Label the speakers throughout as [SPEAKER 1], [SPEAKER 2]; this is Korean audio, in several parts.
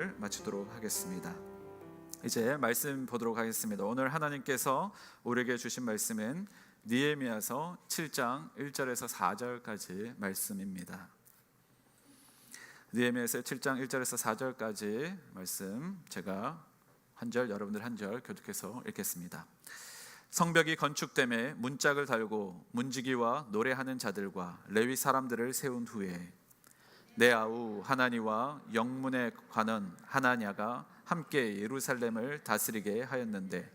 [SPEAKER 1] 마치도록 하겠습니다. 이제 말씀 보도록 하겠습니다. 오늘 하나님께서 우리에게 주신 말씀은 느헤미야서 7장 1절에서 4절까지 말씀입니다. 느헤미야서 7장 1절에서 4절까지 말씀 제가 한 절, 여러분들 한 절 교독해서 읽겠습니다. 성벽이 건축됨에 문짝을 달고 문지기와 노래하는 자들과 레위 사람들을 세운 후에 내 아우 하나니와 영문의 관원 하나냐가 함께 예루살렘을 다스리게 하였는데,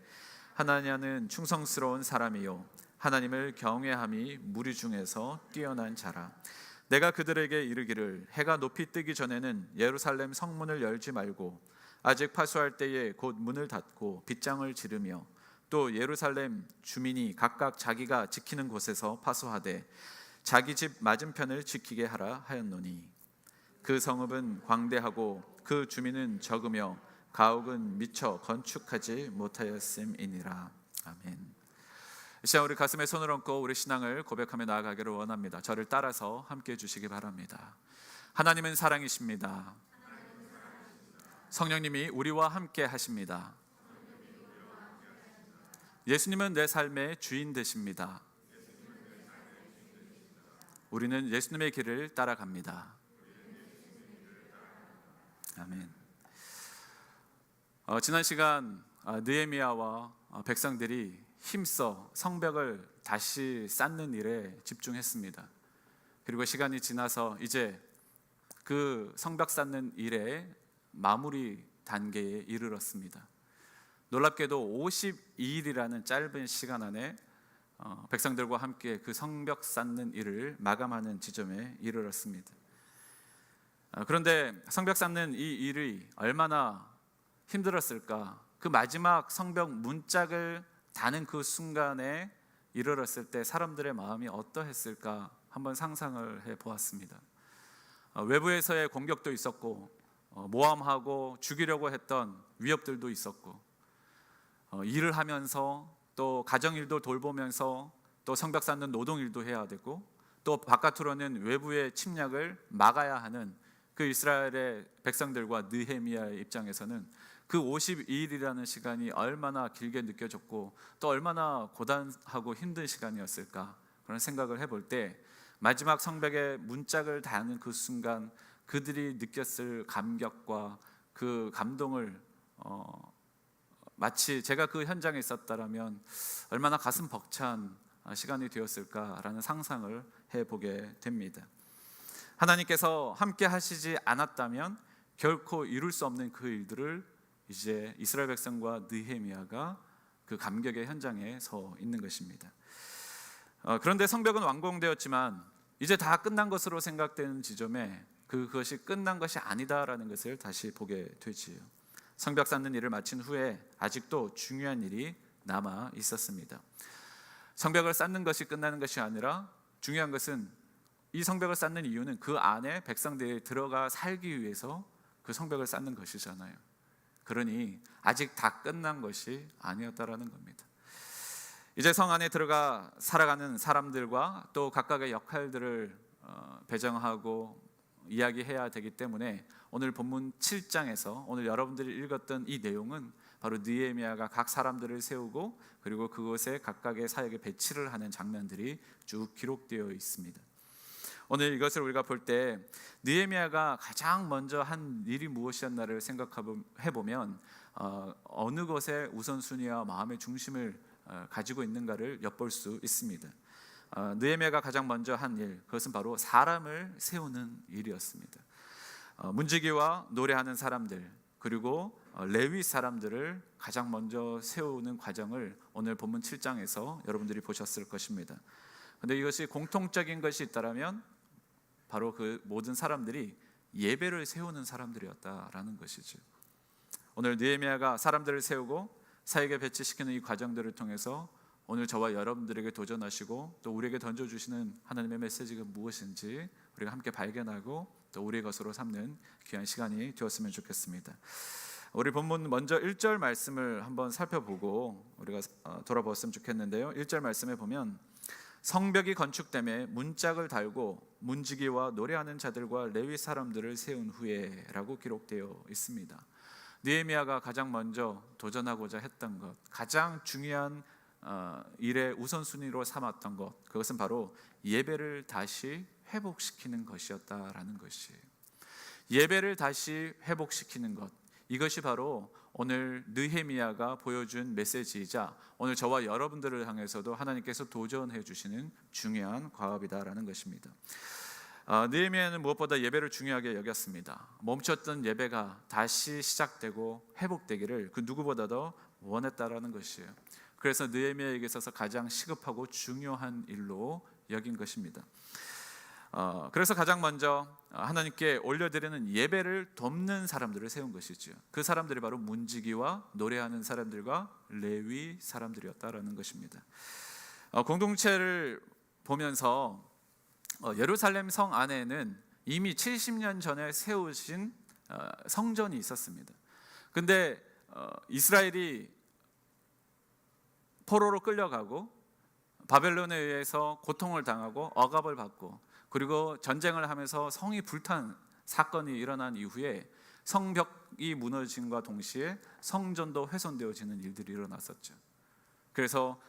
[SPEAKER 1] 하나냐는 충성스러운 사람이요 하나님을 경외함이 무리 중에서 뛰어난 자라. 내가 그들에게 이르기를 해가 높이 뜨기 전에는 예루살렘 성문을 열지 말고 아직 파수할 때에 곧 문을 닫고 빗장을 지르며 또 예루살렘 주민이 각각 자기가 지키는 곳에서 파수하되 자기 집 맞은편을 지키게 하라 하였노니, 그 성읍은 광대하고 그 주민은 적으며 가옥은 미처 건축하지 못하였음이니라. 아멘. 이 시간 우리 가슴에 손을 얹고 우리 신앙을 고백하며 나아가기를 원합니다. 저를 따라서 함께 해주시기 바랍니다. 하나님은 사랑이십니다. 성령님이 우리와 함께 하십니다. 예수님은 내 삶의 주인 되십니다. 우리는 예수님의 길을 따라갑니다. 아멘. 지난 시간 느헤미야와 백성들이 힘써 성벽을 다시 쌓는 일에 집중했습니다. 그리고 시간이 지나서 이제 그 성벽 쌓는 일의 마무리 단계에 이르렀습니다. 놀랍게도 52일이라는 짧은 시간 안에 백성들과 함께 그 성벽 쌓는 일을 마감하는 지점에 이르렀습니다. 그런데 성벽 쌓는 이 일이 얼마나 힘들었을까? 그 마지막 성벽 문짝을 다는 그 순간에 이르렀을 때 사람들의 마음이 어떠했을까 한번 상상을 해보았습니다. 외부에서의 공격도 있었고 모함하고 죽이려고 했던 위협들도 있었고, 일을 하면서 또 가정일도 돌보면서 또 성벽 쌓는 노동일도 해야 되고, 또 바깥으로는 외부의 침략을 막아야 하는 그 이스라엘의 백성들과 느헤미야의 입장에서는 그 52일이라는 시간이 얼마나 길게 느껴졌고 또 얼마나 고단하고 힘든 시간이었을까, 그런 생각을 해볼 때 마지막 성벽의 문짝을 다는 그 순간 그들이 느꼈을 감격과 그 감동을 마치 제가 그 현장에 있었다라면 얼마나 가슴 벅찬 시간이 되었을까라는 상상을 해보게 됩니다. 하나님께서 함께 하시지 않았다면 결코 이룰 수 없는 그 일들을 이제 이스라엘 백성과 느헤미야가 그 감격의 현장에 서 있는 것입니다. 그런데 성벽은 완공되었지만 이제 다 끝난 것으로 생각되는 지점에 그것이 끝난 것이 아니다라는 것을 다시 보게 되지요. 성벽 쌓는 일을 마친 후에 아직도 중요한 일이 남아 있었습니다. 성벽을 쌓는 것이 끝나는 것이 아니라 중요한 것은 이 성벽을 쌓는 이유는 그 안에 백성들이 들어가 살기 위해서 그 성벽을 쌓는 것이잖아요. 그러니 아직 다 끝난 것이 아니었다라는 겁니다. 이제 성 안에 들어가 살아가는 사람들과 또 각각의 역할들을 배정하고 이야기해야 되기 때문에 오늘 본문 7장에서 오늘 여러분들이 읽었던 이 내용은 바로 느헤미야가 각 사람들을 세우고 그리고 그곳에 각각의 사역에 배치를 하는 장면들이 쭉 기록되어 있습니다. 오늘 이것을 우리가 볼 때 느헤미야가 가장 먼저 한 일이 무엇이었나를 생각해보면 어느 것에 우선순위와 마음의 중심을 가지고 있는가를 엿볼 수 있습니다. 느헤미야가 가장 먼저 한 일, 그것은 바로 사람을 세우는 일이었습니다. 문지기와 노래하는 사람들 그리고 레위 사람들을 가장 먼저 세우는 과정을 오늘 본문 7장에서 여러분들이 보셨을 것입니다. 그런데 이것이 공통적인 것이 있다면 바로 그 모든 사람들이 예배를 세우는 사람들이었다라는 것이죠. 오늘 느헤미야가 사람들을 세우고 사역에 배치시키는 이 과정들을 통해서 오늘 저와 여러분들에게 도전하시고 또 우리에게 던져주시는 하나님의 메시지가 무엇인지 우리가 함께 발견하고 또 우리의 것으로 삼는 귀한 시간이 되었으면 좋겠습니다. 우리 본문 먼저 1절 말씀을 한번 살펴보고 우리가 돌아보았으면 좋겠는데요. 1절 말씀에 보면 성벽이 건축됨에 문짝을 달고 문지기와 노래하는 자들과 레위 사람들을 세운 후에라고 기록되어 있습니다. 느헤미야가 가장 먼저 도전하고자 했던 것, 가장 중요한 일의 우선순위로 삼았던 것, 그것은 바로 예배를 다시 회복시키는 것이었다라는 것이에요. 예배를 다시 회복시키는 것, 이것이 바로 오늘 느헤미야가 보여준 메시지이자 오늘 저와 여러분들을 향해서도 하나님께서 도전해 주시는 중요한 과업이다라는 것입니다. 느헤미야는 무엇보다 예배를 중요하게 여겼습니다. 멈췄던 예배가 다시 시작되고 회복되기를 그 누구보다도 원했다라는 것이에요. 그래서 느헤미야에게 있어서 가장 시급하고 중요한 일로 여긴 것입니다. 그래서 가장 먼저 하나님께 올려드리는 예배를 돕는 사람들을 세운 것이죠. 그 사람들이 바로 문지기와 노래하는 사람들과 레위 사람들이었다라는 것입니다. 공동체를 보면서 예루살렘 성 안에는 이미 70년 전에 세우신 성전이 있었습니다. 근데 이스라엘이 포로로 끌려가고 바벨론에 의해서 고통을 당하고 억압을 받고 그리고 전쟁을 하면서 성이 불탄 사건이 일어난 이후에 성벽이 무너짐과 동시에 성전도 훼손되어지는 일들이 일어났었죠. 그래서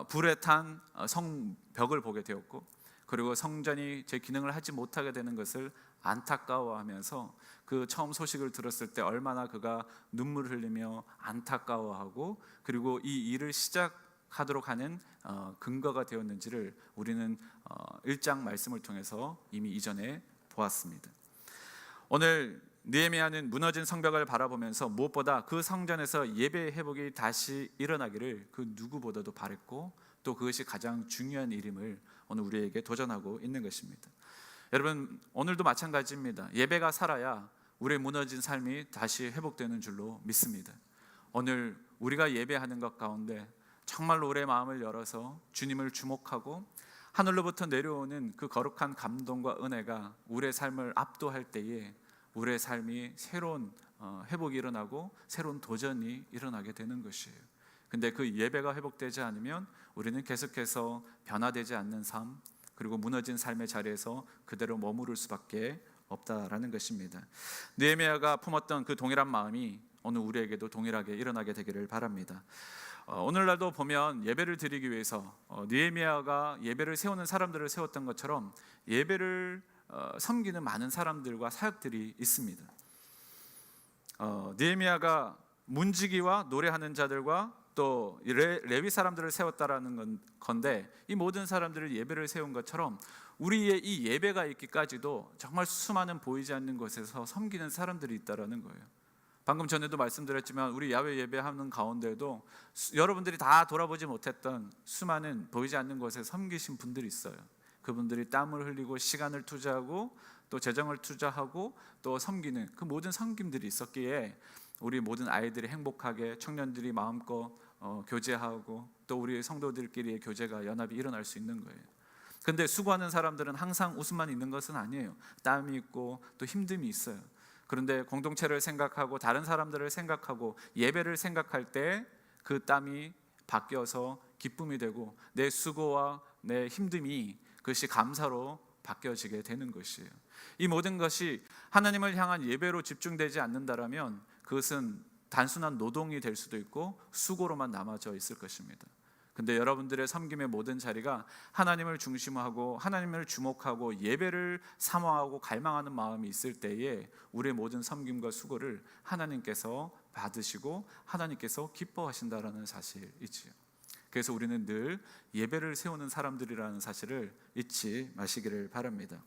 [SPEAKER 1] 불에 탄 성벽을 보게 되었고, 그리고 성전이 제 기능을 하지 못하게 되는 것을 안타까워하면서 그 처음 소식을 들었을 때 얼마나 그가 눈물을 흘리며 안타까워하고, 그리고 이 일을 시작하도록 하는 근거가 되었는지를 우리는 1장 말씀을 통해서 이미 이전에 보았습니다. 오늘 느헤미야는 무너진 성벽을 바라보면서 무엇보다 그 성전에서 예배 회복이 다시 일어나기를 그 누구보다도 바랬고, 또 그것이 가장 중요한 일임을 오늘 우리에게 도전하고 있는 것입니다. 여러분, 오늘도 마찬가지입니다. 예배가 살아야 우리의 무너진 삶이 다시 회복되는 줄로 믿습니다. 오늘 우리가 예배하는 것 가운데 정말로 우리의 마음을 열어서 주님을 주목하고 하늘로부터 내려오는 그 거룩한 감동과 은혜가 우리의 삶을 압도할 때에 우리의 삶이 새로운 회복이 일어나고 새로운 도전이 일어나게 되는 것이에요. 근데 그 예배가 회복되지 않으면 우리는 계속해서 변화되지 않는 삶, 그리고 무너진 삶의 자리에서 그대로 머무를 수밖에 없다라는 것입니다. 느헤미야가 품었던 그 동일한 마음이 오늘 우리에게도 동일하게 일어나게 되기를 바랍니다. 오늘날도 보면 예배를 드리기 위해서 느헤미야가 예배를 세우는 사람들을 세웠던 것처럼 예배를 섬기는 많은 사람들과 사역들이 있습니다. 느헤미야가 문지기와 노래하는 자들과 또 레위 사람들을 세웠다라는 건데, 이 모든 사람들을 예배를 세운 것처럼 우리의 이 예배가 있기까지도 정말 수많은 보이지 않는 곳에서 섬기는 사람들이 있다라는 거예요. 방금 전에도 말씀드렸지만 우리 야외 예배하는 가운데도 여러분들이 다 돌아보지 못했던 수많은 보이지 않는 곳에 섬기신 분들이 있어요. 그분들이 땀을 흘리고 시간을 투자하고 또 재정을 투자하고 또 섬기는 그 모든 섬김들이 있었기에 우리 모든 아이들이 행복하게, 청년들이 마음껏 교제하고 또 우리 성도들끼리의 교제가 연합이 일어날 수 있는 거예요. 근데 수고하는 사람들은 항상 웃음만 있는 것은 아니에요. 땀이 있고 또 힘듦이 있어요. 그런데 공동체를 생각하고 다른 사람들을 생각하고 예배를 생각할 때 그 땀이 바뀌어서 기쁨이 되고 내 수고와 내 힘듦이 그것이 감사로 바뀌어지게 되는 것이에요. 이 모든 것이 하나님을 향한 예배로 집중되지 않는다라면 그것은 단순한 노동이 될 수도 있고 수고로만 남아져 있을 것입니다. 근데 여러분들의 섬김의 모든 자리가 하나님을 중심하고 하나님을 주목하고 예배를 사모하고 갈망하는 마음이 있을 때에 우리의 모든 섬김과 수고를 하나님께서 받으시고 하나님께서 기뻐하신다라는 사실이지요. 그래서 우리는 늘 예배를 세우는 사람들이라는 사실을 잊지 마시기를 바랍니다.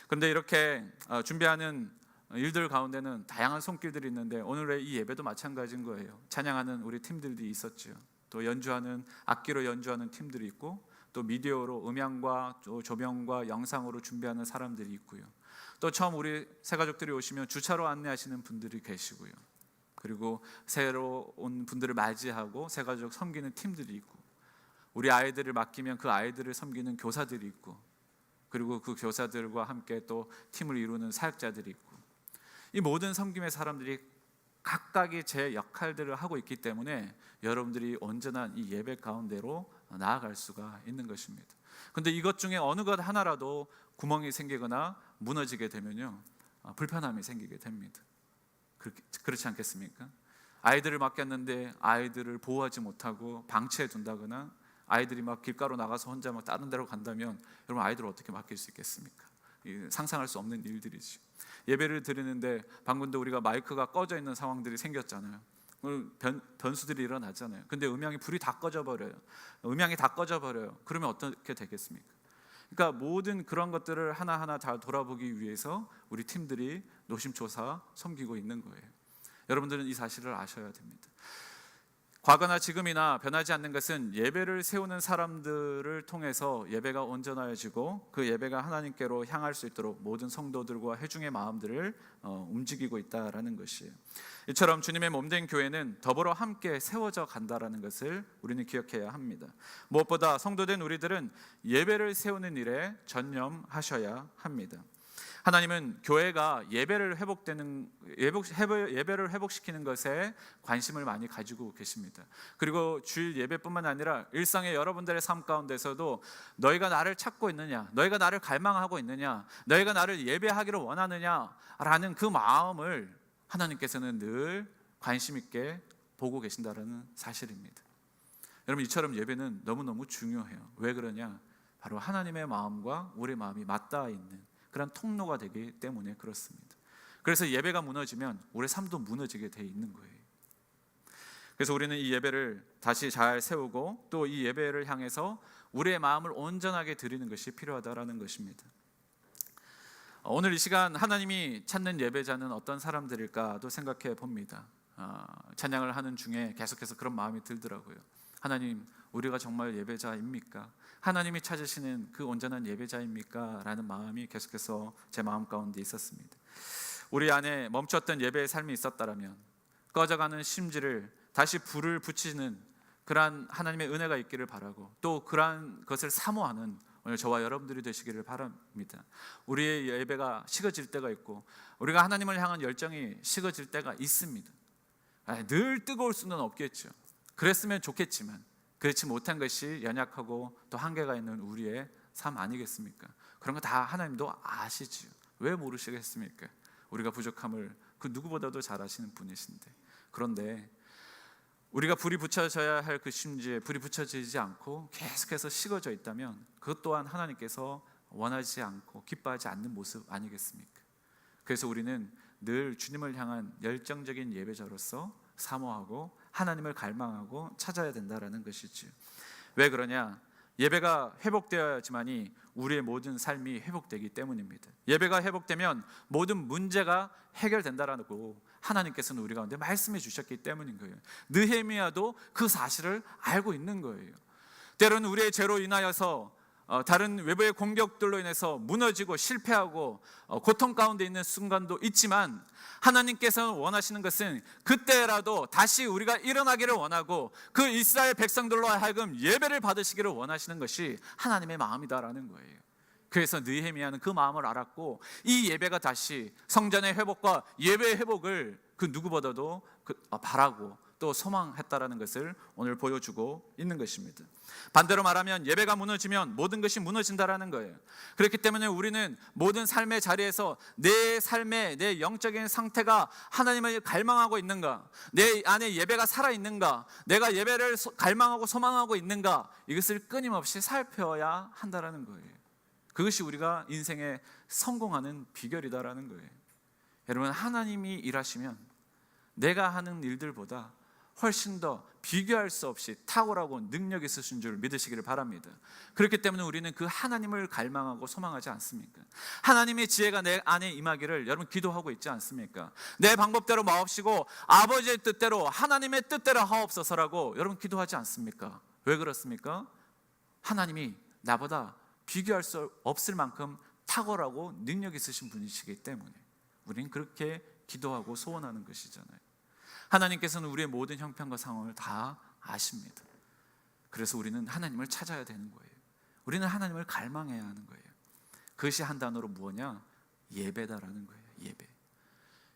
[SPEAKER 1] 그런데 이렇게 준비하는 일들 가운데는 다양한 손길들이 있는데 오늘의 이 예배도 마찬가지인 거예요. 찬양하는 우리 팀들이 있었죠. 또 연주하는 악기로 연주하는 팀들이 있고 또 미디어로 음향과 또 조명과 영상으로 준비하는 사람들이 있고요. 또 처음 우리 새가족들이 오시면 주차로 안내하시는 분들이 계시고요. 그리고 새로 온 분들을 맞이하고 새가족 섬기는 팀들이 있고 우리 아이들을 맡기면 그 아이들을 섬기는 교사들이 있고 그리고 그 교사들과 함께 또 팀을 이루는 사역자들이 있고 이 모든 섬김의 사람들이 각각의 제 역할들을 하고 있기 때문에 여러분들이 온전한 이 예배 가운데로 나아갈 수가 있는 것입니다. 근데 이것 중에 어느 것 하나라도 구멍이 생기거나 무너지게 되면요, 불편함이 생기게 됩니다. 그렇지 않겠습니까? 아이들을 맡겼는데 아이들을 보호하지 못하고 방치해 둔다거나 아이들이 막 길가로 나가서 혼자 막 다른 데로 간다면 여러분, 아이들을 어떻게 맡길 수 있겠습니까? 상상할 수 없는 일들이죠. 예배를 드리는데 방금도 우리가 마이크가 꺼져 있는 상황들이 생겼잖아요. 변수들이 일어나잖아요. 근데 불이 다 꺼져버려요. 음향이 다 꺼져버려요. 그러면 어떻게 되겠습니까? 그러니까 모든 그런 것들을 하나하나 다 돌아보기 위해서 우리 팀들이 노심초사 섬기고 있는 거예요. 여러분들은 이 사실을 아셔야 됩니다. 과거나 지금이나 변하지 않는 것은 예배를 세우는 사람들을 통해서 예배가 온전해지고 그 예배가 하나님께로 향할 수 있도록 모든 성도들과 회중의 마음들을 움직이고 있다라는 것이에요. 이처럼 주님의 몸된 교회는 더불어 함께 세워져 간다라는 것을 우리는 기억해야 합니다. 무엇보다 성도된 우리들은 예배를 세우는 일에 전념하셔야 합니다. 하나님은 교회가 예배를 회복시키는 것에 관심을 많이 가지고 계십니다. 그리고 주일 예배뿐만 아니라 일상의 여러분들의 삶 가운데서도 너희가 나를 찾고 있느냐, 너희가 나를 갈망하고 있느냐, 너희가 나를 예배하기를 원하느냐라는 그 마음을 하나님께서는 늘 관심 있게 보고 계신다는 사실입니다. 여러분, 이처럼 예배는 너무너무 중요해요. 왜 그러냐? 바로 하나님의 마음과 우리의 마음이 맞닿아 있는 그런 통로가 되기 때문에 그렇습니다. 그래서 예배가 무너지면 우리의 삶도 무너지게 돼 있는 거예요. 그래서 우리는 이 예배를 다시 잘 세우고 또 이 예배를 향해서 우리의 마음을 온전하게 드리는 것이 필요하다라는 것입니다. 오늘 이 시간 하나님이 찾는 예배자는 어떤 사람들일까도 생각해 봅니다. 찬양을 하는 중에 계속해서 그런 마음이 들더라고요. 하나님, 우리가 정말 예배자입니까? 하나님이 찾으시는 그 온전한 예배자입니까? 라는 마음이 계속해서 제 마음 가운데 있었습니다. 우리 안에 멈췄던 예배의 삶이 있었다면 꺼져가는 심지를 다시 불을 붙이는 그러한 하나님의 은혜가 있기를 바라고 또 그러한 것을 사모하는 오늘 저와 여러분들이 되시기를 바랍니다. 우리의 예배가 식어질 때가 있고 우리가 하나님을 향한 열정이 식어질 때가 있습니다. 늘 뜨거울 수는 없겠죠. 그랬으면 좋겠지만 그렇지 못한 것이 연약하고 또 한계가 있는 우리의 삶 아니겠습니까? 그런 거 다 하나님도 아시지요. 왜 모르시겠습니까? 우리가 부족함을 그 누구보다도 잘 아시는 분이신데, 그런데 우리가 불이 붙여져야 할 그 심지에 불이 붙여지지 않고 계속해서 식어져 있다면 그것 또한 하나님께서 원하지 않고 기뻐하지 않는 모습 아니겠습니까? 그래서 우리는 늘 주님을 향한 열정적인 예배자로서 사모하고 하나님을 갈망하고 찾아야 된다라는 것이지. 왜 그러냐? 예배가 회복되어야지만이 우리의 모든 삶이 회복되기 때문입니다. 예배가 회복되면 모든 문제가 해결된다라고 하나님께서는 우리 가운데 말씀해 주셨기 때문인 거예요. 느헤미야도 그 사실을 알고 있는 거예요. 때로는 우리의 죄로 인하여서 다른 외부의 공격들로 인해서 무너지고 실패하고 고통 가운데 있는 순간도 있지만 하나님께서는 원하시는 것은 그때라도 다시 우리가 일어나기를 원하고 그 이스라엘 백성들로 하여금 예배를 받으시기를 원하시는 것이 하나님의 마음이다라는 거예요. 그래서 느헤미야는 그 마음을 알았고 이 예배가 다시 성전의 회복과 예배의 회복을 그 누구보다도 바라고 또 소망했다라는 것을 오늘 보여주고 있는 것입니다. 반대로 말하면 예배가 무너지면 모든 것이 무너진다라는 거예요. 그렇기 때문에 우리는 모든 삶의 자리에서 내 삶의 내 영적인 상태가 하나님을 갈망하고 있는가, 내 안에 예배가 살아있는가, 내가 예배를 갈망하고 소망하고 있는가, 이것을 끊임없이 살펴야 한다라는 거예요. 그것이 우리가 인생에 성공하는 비결이다라는 거예요. 여러분, 하나님이 일하시면 내가 하는 일들보다 훨씬 더 비교할 수 없이 탁월하고 능력 있으신 줄 믿으시기를 바랍니다. 그렇기 때문에 우리는 그 하나님을 갈망하고 소망하지 않습니까? 하나님의 지혜가 내 안에 임하기를 여러분 기도하고 있지 않습니까? 내 방법대로 마옵시고 아버지의 뜻대로 하나님의 뜻대로 하옵소서라고 여러분 기도하지 않습니까? 왜 그렇습니까? 하나님이 나보다 비교할 수 없을 만큼 탁월하고 능력 있으신 분이시기 때문에 우리는 그렇게 기도하고 소원하는 것이잖아요. 하나님께서는 우리의 모든 형편과 상황을 다 아십니다. 그래서 우리는 하나님을 찾아야 되는 거예요. 우리는 하나님을 갈망해야 하는 거예요. 그것이 한 단어로 무엇이냐? 예배다라는 거예요. 예배.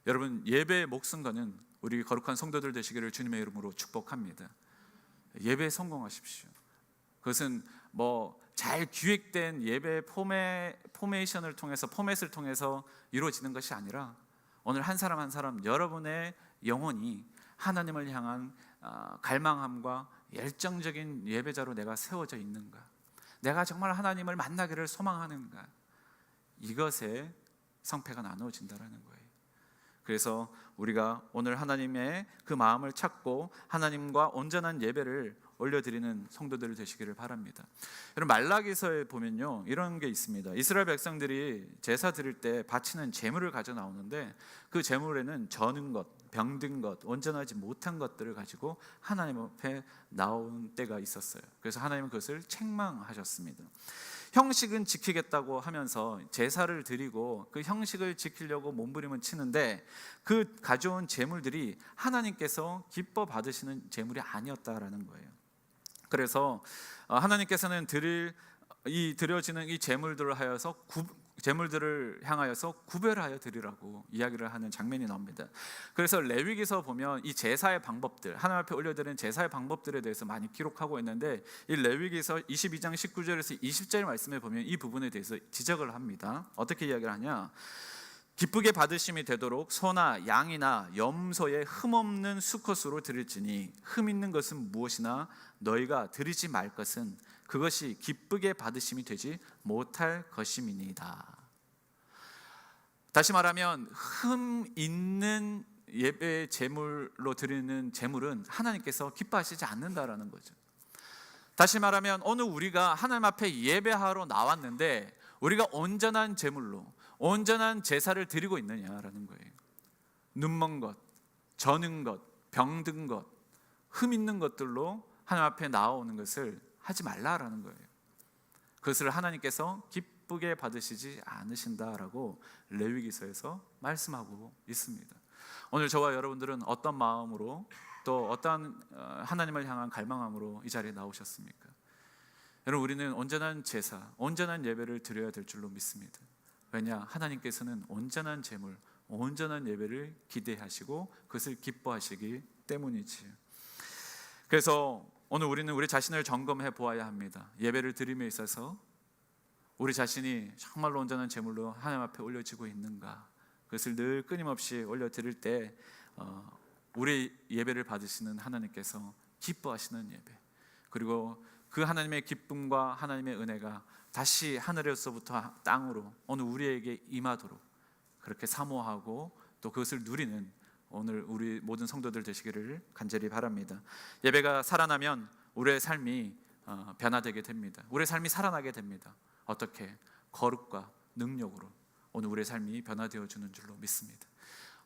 [SPEAKER 1] 여러분, 예배의 목숨 거는 우리 거룩한 성도들 되시기를 주님의 이름으로 축복합니다. 예배에 성공하십시오. 그것은 뭐 잘 기획된 예배 포메이션을 통해서 포맷을 통해서 이루어지는 것이 아니라 오늘 한 사람 한 사람 여러분의 영혼이 하나님을 향한 갈망함과 열정적인 예배자로 내가 세워져 있는가, 내가 정말 하나님을 만나기를 소망하는가, 이것에 성패가 나누어진다라는 거예요. 그래서 우리가 오늘 하나님의 그 마음을 찾고 하나님과 온전한 예배를 올려드리는 성도들 되시기를 바랍니다. 여러분, 말라기서에 보면요, 이런 게 있습니다. 이스라엘 백성들이 제사 드릴 때 바치는 제물을 가져 나오는데 그 제물에는 저는 것, 병든 것, 온전하지 못한 것들을 가지고 하나님 앞에 나온 때가 있었어요. 그래서 하나님은 그것을 책망하셨습니다. 형식은 지키겠다고 하면서 제사를 드리고 그 형식을 지키려고 몸부림을 치는데 그 가져온 제물들이 하나님께서 기뻐 받으시는 제물이 아니었다라는 거예요. 그래서 하나님께서는 드려지는 이 제물들을 향하여서 구별하여 드리라고 이야기를 하는 장면이 나옵니다. 그래서 레위기서 보면 이 제사의 방법들, 하나님 앞에 올려드리는 제사의 방법들에 대해서 많이 기록하고 있는데 이 레위기서 22장 19절에서 20절 말씀에 보면 이 부분에 대해서 지적을 합니다. 어떻게 이야기를 하냐? 기쁘게 받으심이 되도록 소나 양이나 염소의 흠없는 수컷으로 드릴지니 흠 있는 것은 무엇이나 너희가 드리지 말 것은 그것이 기쁘게 받으심이 되지 못할 것임이니이다. 다시 말하면 흠 있는 예배 제물로 드리는 제물은 하나님께서 기뻐하시지 않는다라는 거죠. 다시 말하면 오늘 우리가 하나님 앞에 예배하러 나왔는데 우리가 온전한 제물로 온전한 제사를 드리고 있느냐라는 거예요. 눈먼 것, 저는 것, 병든 것, 흠 있는 것들로 하나님 앞에 나오는 것을 하지 말라라는 거예요. 그것을 하나님께서 기쁘게 받으시지 않으신다라고 레위기서에서 말씀하고 있습니다. 오늘 저와 여러분들은 어떤 마음으로 또 어떤 하나님을 향한 갈망함으로 이 자리에 나오셨습니까? 여러분, 우리는 온전한 제사, 온전한 예배를 드려야 될 줄로 믿습니다. 왜냐? 하나님께서는 온전한 제물, 온전한 예배를 기대하시고 그것을 기뻐하시기 때문이지요. 그래서 오늘 우리는 우리 자신을 점검해 보아야 합니다. 예배를 드림에 있어서 우리 자신이 정말로 온전한 제물로 하나님 앞에 올려지고 있는가, 그것을 늘 끊임없이 올려드릴 때 우리 예배를 받으시는 하나님께서 기뻐하시는 예배, 그리고 그 하나님의 기쁨과 하나님의 은혜가 다시 하늘에서부터 땅으로 오늘 우리에게 임하도록 그렇게 사모하고 또 그것을 누리는 오늘 우리 모든 성도들 되시기를 간절히 바랍니다. 예배가 살아나면 우리의 삶이 변화되게 됩니다. 우리의 삶이 살아나게 됩니다. 어떻게? 거룩과 능력으로 오늘 우리의 삶이 변화되어 주는 줄로 믿습니다.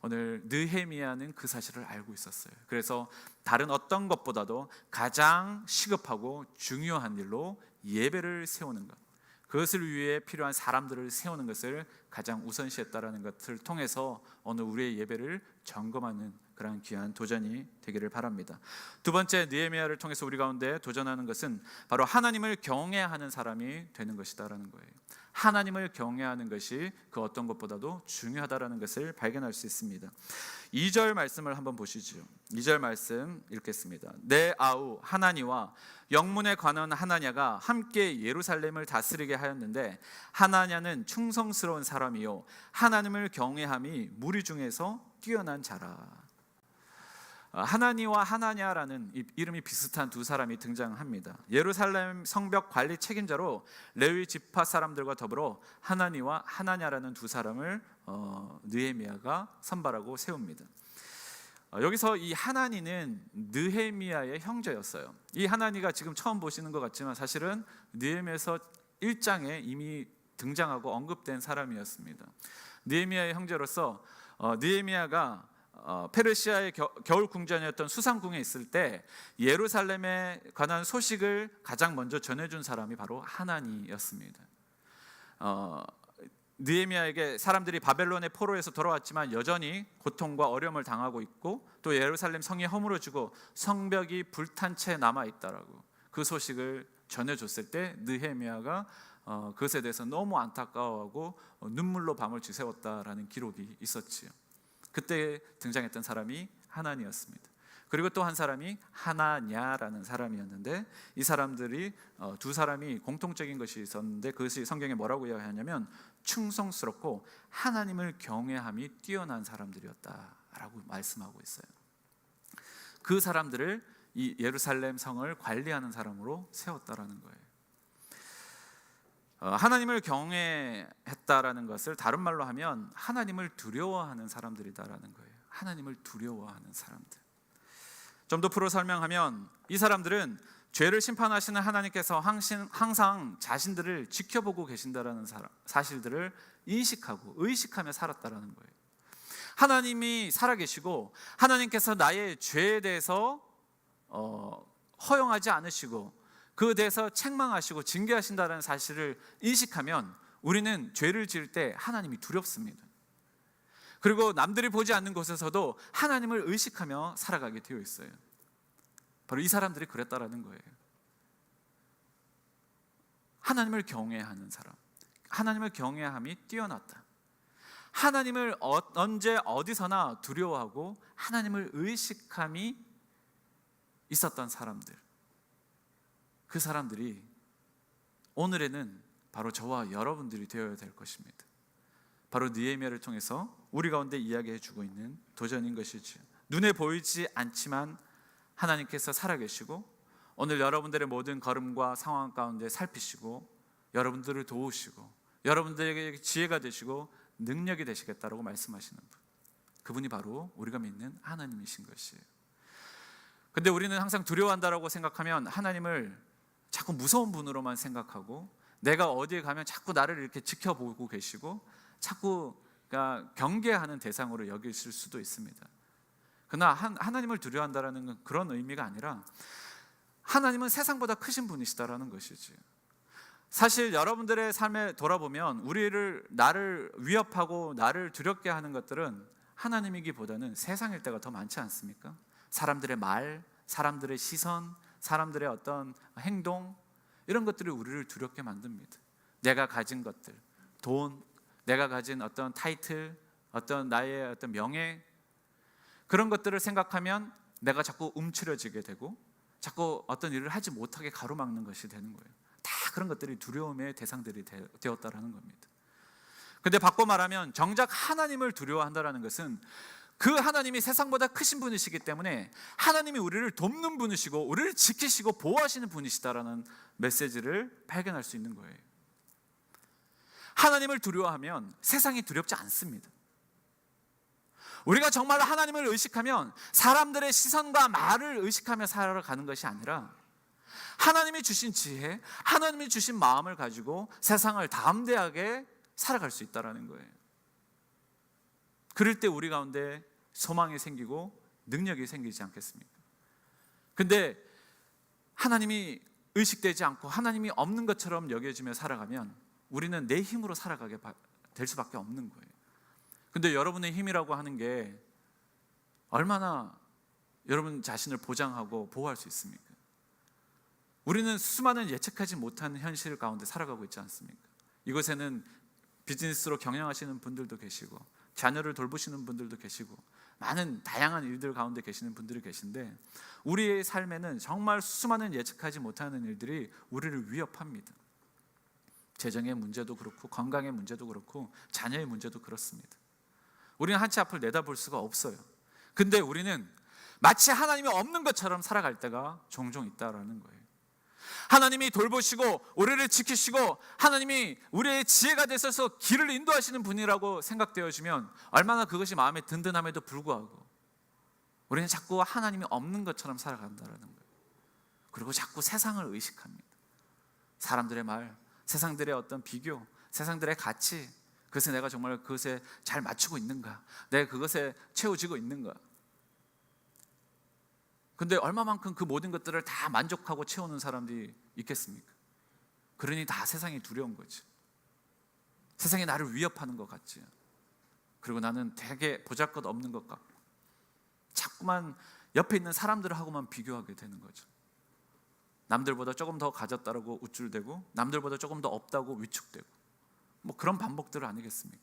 [SPEAKER 1] 오늘 느헤미야는 그 사실을 알고 있었어요. 그래서 다른 어떤 것보다도 가장 시급하고 중요한 일로 예배를 세우는 것, 그것을 위해 필요한 사람들을 세우는 것을 가장 우선시했다라는 것을 통해서 오늘 우리의 예배를 점검하는 그런 귀한 도전이 되기를 바랍니다. 두 번째, 느헤미야를 통해서 우리 가운데 도전하는 것은 바로 하나님을 경외하는 사람이 되는 것이다라는 거예요. 하나님을 경외하는 것이 그 어떤 것보다도 중요하다라는 것을 발견할 수 있습니다. 2절 말씀을 한번 보시죠. 2절 말씀 읽겠습니다. 내 아우 하나니와 영문에 관한 하나냐가 함께 예루살렘을 다스리게 하였는데 하나냐는 충성스러운 사람이요 하나님을 경외함이 무리 중에서 뛰어난 자라. 하나니와 하나냐라는 이름이 비슷한 두 사람이 등장합니다. 예루살렘 성벽 관리 책임자로 레위 지파 사람들과 더불어 하나니와 하나냐라는 두 사람을 느헤미야가 선발하고 세웁니다. 여기서 이 하나니는 느헤미야의 형제였어요. 이 하나니가 지금 처음 보시는 것 같지만 사실은 느헤미야서 1장에 이미 등장하고 언급된 사람이었습니다. 느헤미야의 형제로서 느헤미야가 페르시아의 겨울 궁전이었던 수상궁에 있을 때 예루살렘에 관한 소식을 가장 먼저 전해준 사람이 바로 하나니였습니다. 느헤미야에게 사람들이 바벨론의 포로에서 돌아왔지만 여전히 고통과 어려움을 당하고 있고 또 예루살렘 성이 허물어지고 성벽이 불탄 채 남아있다라고 그 소식을 전해줬을 때 느헤미야가 그것에 대해서 너무 안타까워하고 눈물로 밤을 지새웠다라는 기록이 있었지요. 그때 등장했던 사람이 하나니였습니다. 그리고 또 한 사람이 하나냐라는 사람이었는데, 이 사람들이 두 사람이 공통적인 것이 있었는데, 그것이 성경에 뭐라고 이야기하냐면 충성스럽고 하나님을 경외함이 뛰어난 사람들이었다라고 말씀하고 있어요. 그 사람들을 이 예루살렘 성을 관리하는 사람으로 세웠다라는 거예요. 하나님을 경외했다라는 것을 다른 말로 하면 하나님을 두려워하는 사람들이다라는 거예요. 하나님을 두려워하는 사람들. 좀 더 풀어 설명하면 이 사람들은 죄를 심판하시는 하나님께서 항상 자신들을 지켜보고 계신다라는 사실들을 인식하고 의식하며 살았다라는 거예요. 하나님이 살아계시고 하나님께서 나의 죄에 대해서 허용하지 않으시고 그에 대해서 책망하시고 징계하신다는 사실을 인식하면 우리는 죄를 지을 때 하나님이 두렵습니다. 그리고 남들이 보지 않는 곳에서도 하나님을 의식하며 살아가게 되어 있어요. 바로 이 사람들이 그랬다라는 거예요. 하나님을 경외하는 사람, 하나님을 경외함이 뛰어났다. 하나님을 언제 어디서나 두려워하고 하나님을 의식함이 있었던 사람들, 그 사람들이 오늘에는 바로 저와 여러분들이 되어야 될 것입니다. 바로 느헤미야를 통해서 우리 가운데 이야기해 주고 있는 도전인 것이지요. 눈에 보이지 않지만 하나님께서 살아계시고 오늘 여러분들의 모든 걸음과 상황 가운데 살피시고 여러분들을 도우시고 여러분들에게 지혜가 되시고 능력이 되시겠다라고 말씀하시는 분, 그분이 바로 우리가 믿는 하나님이신 것이에요. 근데 우리는 항상 두려워한다라고 생각하면 하나님을 자꾸 무서운 분으로만 생각하고 내가 어디에 가면 자꾸 나를 이렇게 지켜보고 계시고 자꾸 경계하는 대상으로 여기실 수도 있습니다. 그러나 하나님을 두려워한다라는 건 그런 의미가 아니라 하나님은 세상보다 크신 분이시다라는 것이지. 사실 여러분들의 삶에 돌아보면 나를 위협하고 나를 두렵게 하는 것들은 하나님이기보다는 세상일 때가 더 많지 않습니까? 사람들의 말, 사람들의 시선, 사람들의 어떤 행동, 이런 것들이 우리를 두렵게 만듭니다. 내가 가진 것들, 돈, 내가 가진 어떤 타이틀, 어떤 나의 어떤 명예, 그런 것들을 생각하면 내가 자꾸 움츠러지게 되고 자꾸 어떤 일을 하지 못하게 가로막는 것이 되는 거예요. 다 그런 것들이 두려움의 대상들이 되었다라는 겁니다. 근데 바꿔 말하면 정작 하나님을 두려워한다라는 것은 그 하나님이 세상보다 크신 분이시기 때문에 하나님이 우리를 돕는 분이시고 우리를 지키시고 보호하시는 분이시다라는 메시지를 발견할 수 있는 거예요. 하나님을 두려워하면 세상이 두렵지 않습니다. 우리가 정말 하나님을 의식하면 사람들의 시선과 말을 의식하며 살아가는 것이 아니라 하나님이 주신 지혜, 하나님이 주신 마음을 가지고 세상을 담대하게 살아갈 수 있다는 거예요. 그럴 때 우리 가운데 소망이 생기고 능력이 생기지 않겠습니까? 근데 하나님이 의식되지 않고 하나님이 없는 것처럼 여겨지며 살아가면 우리는 내 힘으로 살아가게 될 수밖에 없는 거예요. 근데 여러분의 힘이라고 하는 게 얼마나 여러분 자신을 보장하고 보호할 수 있습니까? 우리는 수많은 예측하지 못한 현실 가운데 살아가고 있지 않습니까? 이곳에는 비즈니스로 경영하시는 분들도 계시고 자녀를 돌보시는 분들도 계시고 많은 다양한 일들 가운데 계시는 분들이 계신데 우리의 삶에는 정말 수많은 예측하지 못하는 일들이 우리를 위협합니다. 재정의 문제도 그렇고 건강의 문제도 그렇고 자녀의 문제도 그렇습니다. 우리는 한치 앞을 내다볼 수가 없어요. 근데 우리는 마치 하나님이 없는 것처럼 살아갈 때가 종종 있다라는 거예요. 하나님이 돌보시고 우리를 지키시고 하나님이 우리의 지혜가 되셔서 길을 인도하시는 분이라고 생각되어지면 얼마나 그것이 마음에 든든함에도 불구하고 우리는 자꾸 하나님이 없는 것처럼 살아간다는 거예요. 그리고 자꾸 세상을 의식합니다. 사람들의 말, 세상들의 어떤 비교, 세상들의 가치, 그것에 내가 정말 그것에 잘 맞추고 있는가, 내가 그것에 채워지고 있는가. 근데 얼마만큼 그 모든 것들을 다 만족하고 채우는 사람들이 있겠습니까? 그러니 다 세상이 두려운 거지. 세상이 나를 위협하는 것 같지. 그리고 나는 되게 보잘것없는 것 같고 자꾸만 옆에 있는 사람들하고만 비교하게 되는 거죠. 남들보다 조금 더 가졌다고 우쭐대고 남들보다 조금 더 없다고 위축되고 뭐 그런 반복들 아니겠습니까?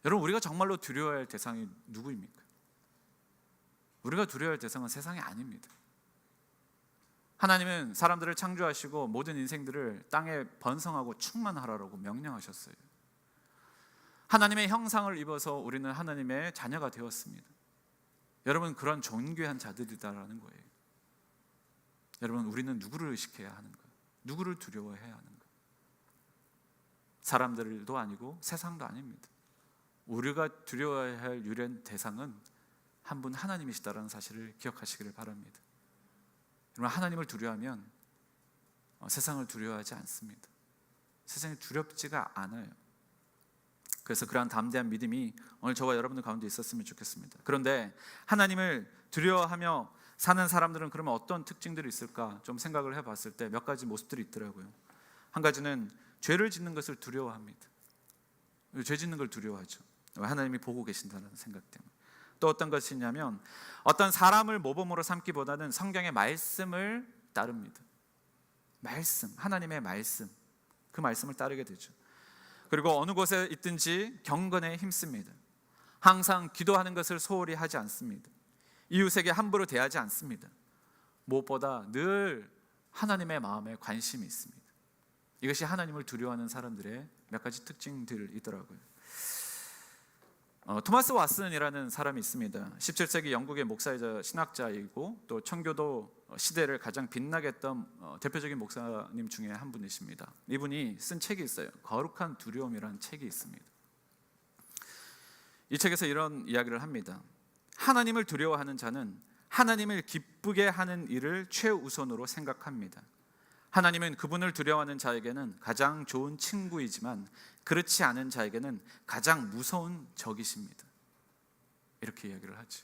[SPEAKER 1] 여러분, 우리가 정말로 두려워할 대상이 누구입니까? 우리가 두려워할 대상은 세상이 아닙니다. 하나님은 사람들을 창조하시고 모든 인생들을 땅에 번성하고 충만하라고 명령하셨어요. 하나님의 형상을 입어서 우리는 하나님의 자녀가 되었습니다. 여러분, 그런 존귀한 자들이다라는 거예요. 여러분, 우리는 누구를 의식해야 하는 거예요? 누구를 두려워해야 하는 거예요? 사람들도 아니고 세상도 아닙니다. 우리가 두려워해야 할 유일한 대상은 한 분 하나님이시다라는 사실을 기억하시기를 바랍니다. 여러분, 하나님을 두려워하면 세상을 두려워하지 않습니다. 세상이 두렵지가 않아요. 그래서 그러한 담대한 믿음이 오늘 저와 여러분들 가운데 있었으면 좋겠습니다. 그런데 하나님을 두려워하며 사는 사람들은 그러면 어떤 특징들이 있을까 좀 생각을 해봤을 때 몇 가지 모습들이 있더라고요. 한 가지는 죄를 짓는 것을 두려워합니다. 죄 짓는 걸 두려워하죠. 하나님이 보고 계신다는 생각 때문에. 또 어떤 것이 있냐면 어떤 사람을 모범으로 삼기보다는 성경의 말씀을 따릅니다. 말씀, 하나님의 말씀, 그 말씀을 따르게 되죠. 그리고 어느 곳에 있든지 경건에 힘씁니다. 항상 기도하는 것을 소홀히 하지 않습니다. 이웃에게 함부로 대하지 않습니다. 무엇보다 늘 하나님의 마음에 관심이 있습니다. 이것이 하나님을 두려워하는 사람들의 몇 가지 특징들이더라고요. 토마스 왓슨이라는 사람이 있습니다. 17세기 영국의 목사이자 신학자이고 또 청교도 시대를 가장 빛나게 했던 대표적인 목사님 중에 한 분이십니다. 이분이 쓴 책이 있어요. 거룩한 두려움이라는 책이 있습니다. 이 책에서 이런 이야기를 합니다. 하나님을 두려워하는 자는 하나님을 기쁘게 하는 일을 최우선으로 생각합니다. 하나님은 그분을 두려워하는 자에게는 가장 좋은 친구이지만 그렇지 않은 자에게는 가장 무서운 적이십니다. 이렇게 이야기를 하죠.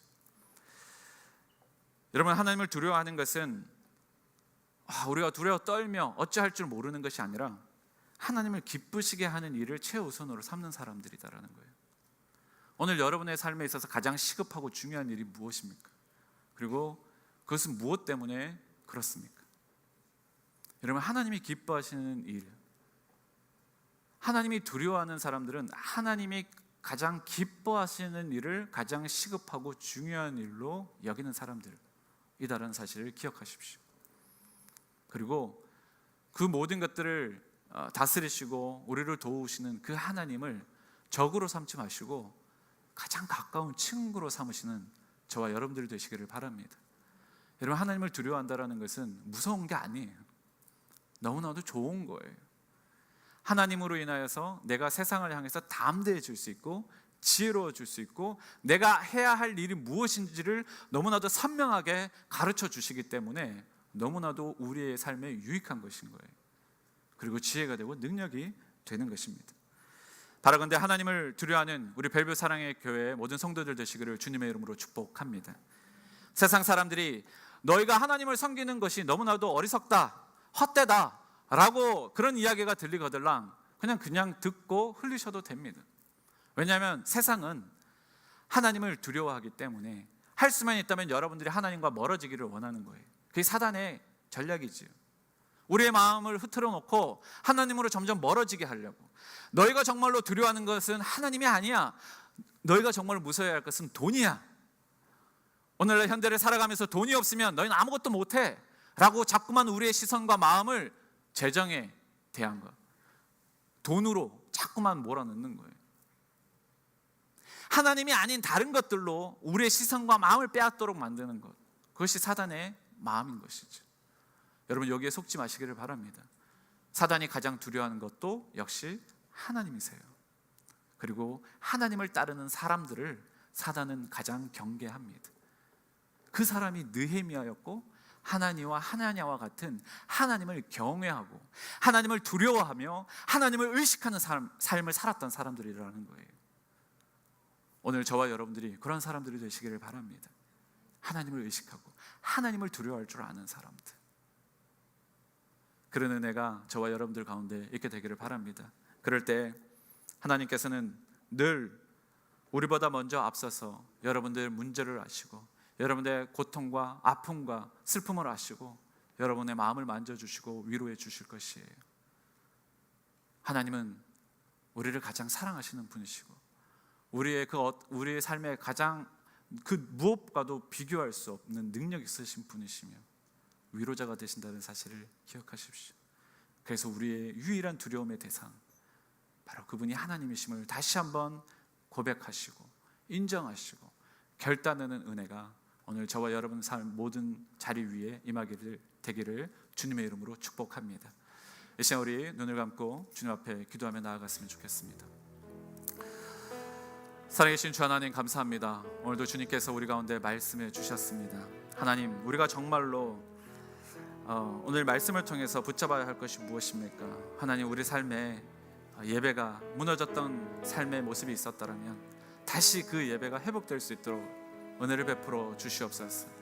[SPEAKER 1] 여러분, 하나님을 두려워하는 것은 우리가 두려워 떨며 어찌할 줄 모르는 것이 아니라 하나님을 기쁘시게 하는 일을 최우선으로 삼는 사람들이다라는 거예요. 오늘 여러분의 삶에 있어서 가장 시급하고 중요한 일이 무엇입니까? 그리고 그것은 무엇 때문에 그렇습니까? 여러분, 하나님이 기뻐하시는 일, 하나님이 두려워하는 사람들은 하나님이 가장 기뻐하시는 일을 가장 시급하고 중요한 일로 여기는 사람들이다라는 사실을 기억하십시오. 그리고 그 모든 것들을 다스리시고 우리를 도우시는 그 하나님을 적으로 삼지 마시고 가장 가까운 친구로 삼으시는 저와 여러분들이 되시기를 바랍니다. 여러분, 하나님을 두려워한다는 것은 무서운 게 아니에요. 너무나도 좋은 거예요. 하나님으로 인하여서 내가 세상을 향해서 담대해질 수 있고 지혜로워질 수 있고 내가 해야 할 일이 무엇인지를 너무나도 선명하게 가르쳐 주시기 때문에 너무나도 우리의 삶에 유익한 것인 거예요. 그리고 지혜가 되고 능력이 되는 것입니다. 바라건대 하나님을 두려워하는 우리 벨뷰 사랑의 교회의 모든 성도들 되시기를 주님의 이름으로 축복합니다. 세상 사람들이 너희가 하나님을 섬기는 것이 너무나도 어리석다, 헛되다 라고 그런 이야기가 들리거들랑 그냥 듣고 흘리셔도 됩니다. 왜냐하면 세상은 하나님을 두려워하기 때문에 할 수만 있다면 여러분들이 하나님과 멀어지기를 원하는 거예요. 그게 사단의 전략이지요. 우리의 마음을 흐트러 놓고 하나님으로 점점 멀어지게 하려고. 너희가 정말로 두려워하는 것은 하나님이 아니야. 너희가 정말 무서워해야 할 것은 돈이야. 오늘날 현대를 살아가면서 돈이 없으면 너희는 아무것도 못해 라고 자꾸만 우리의 시선과 마음을 재정에 대한 것, 돈으로 자꾸만 몰아넣는 거예요. 하나님이 아닌 다른 것들로 우리의 시선과 마음을 빼앗도록 만드는 것, 그것이 사단의 마음인 것이죠. 여러분, 여기에 속지 마시기를 바랍니다. 사단이 가장 두려워하는 것도 역시 하나님이세요. 그리고 하나님을 따르는 사람들을 사단은 가장 경계합니다. 그 사람이 느헤미야였고 하나니와 하나냐와 같은 하나님을 경외하고 하나님을 두려워하며 하나님을 의식하는 삶을 살았던 사람들이라는 거예요. 오늘 저와 여러분들이 그런 사람들이 되시기를 바랍니다. 하나님을 의식하고 하나님을 두려워할 줄 아는 사람들. 그런 은혜가 저와 여러분들 가운데 있게 되기를 바랍니다. 그럴 때 하나님께서는 늘 우리보다 먼저 앞서서 여러분들의 문제를 아시고 여러분의 고통과 아픔과 슬픔을 아시고 여러분의 마음을 만져주시고 위로해 주실 것이에요. 하나님은 우리를 가장 사랑하시는 분이시고 우리의 삶의 가장 그 무엇과도 비교할 수 없는 능력 있으신 분이시며 위로자가 되신다는 사실을 기억하십시오. 그래서 우리의 유일한 두려움의 대상, 바로 그분이 하나님이심을 다시 한번 고백하시고 인정하시고 결단하는 은혜가 오늘 저와 여러분 삶 모든 자리 위에 임하기를 되기를 주님의 이름으로 축복합니다. 이 시간 우리 눈을 감고 주님 앞에 기도하며 나아갔으면 좋겠습니다. 살아계신 주 하나님 감사합니다. 오늘도 주님께서 우리 가운데 말씀해 주셨습니다. 하나님, 우리가 정말로 오늘 말씀을 통해서 붙잡아야 할 것이 무엇입니까? 하나님, 우리 삶에 예배가 무너졌던 삶의 모습이 있었다면 다시 그 예배가 회복될 수 있도록 은혜를 베풀어 주시옵소서.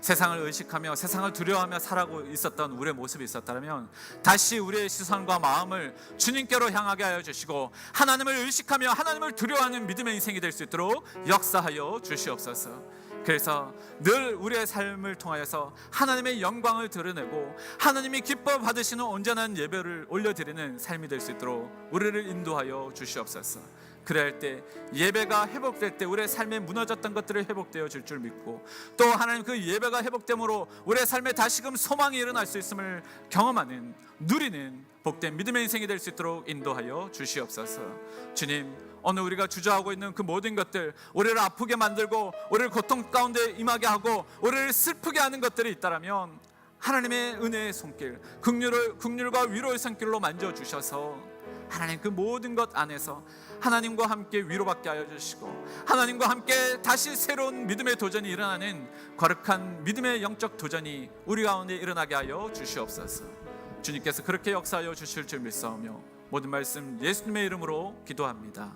[SPEAKER 1] 세상을 의식하며 세상을 두려워하며 살아가고 있었던 우리의 모습이 있었다면 다시 우리의 시선과 마음을 주님께로 향하게 하여 주시고 하나님을 의식하며 하나님을 두려워하는 믿음의 인생이 될 수 있도록 역사하여 주시옵소서. 그래서 늘 우리의 삶을 통하여서 하나님의 영광을 드러내고 하나님이 기뻐 받으시는 온전한 예배를 올려드리는 삶이 될 수 있도록 우리를 인도하여 주시옵소서. 그럴 때 예배가 회복될 때 우리의 삶에 무너졌던 것들이 회복되어 질 줄 믿고 또 하나님 그 예배가 회복됨으로 우리의 삶에 다시금 소망이 일어날 수 있음을 경험하는 누리는 복된 믿음의 인생이 될 수 있도록 인도하여 주시옵소서. 주님, 오늘 우리가 주저하고 있는 그 모든 것들, 우리를 아프게 만들고 우리를 고통 가운데 임하게 하고 우리를 슬프게 하는 것들이 있다면 하나님의 은혜의 손길, 긍휼과 위로의 손길로 만져주셔서 하나님 그 모든 것 안에서 하나님과 함께 위로받게 하여 주시고 하나님과 함께 다시 새로운 믿음의 도전이 일어나는 거룩한 믿음의 영적 도전이 우리 가운데 일어나게 하여 주시옵소서. 주님께서 그렇게 역사하여 주실 줄 믿사오며 모든 말씀 예수님의 이름으로 기도합니다.